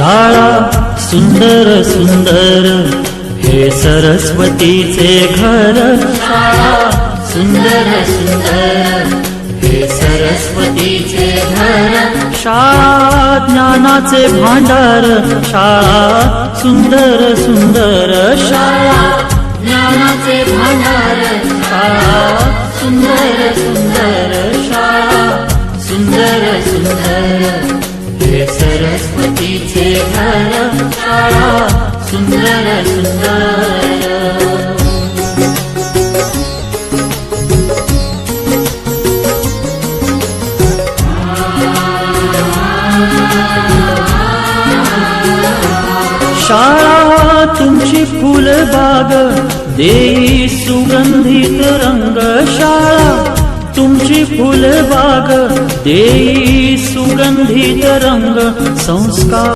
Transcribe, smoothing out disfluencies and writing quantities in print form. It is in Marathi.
शाळा सुंदर सुंदर हे सरस्वतीचे घर। शाळा सुंदर सुंदर हे सरस्वतीचे घर। शाळा ज्ञानाचे भांडार। शाळा सुंदर सुंदर शाळा ज्ञानाचे भांडार। शाळा सुंदर सुंदर शाळा सुंदर सुंदर हे सरस्वतीचे घर। शाळा सुंदर सुंदर। शाळा तुमची फुलबाग देई सुगंधित रंग। शाळा तुमची फुलबाग देई सुगंधित रंग। संस्कार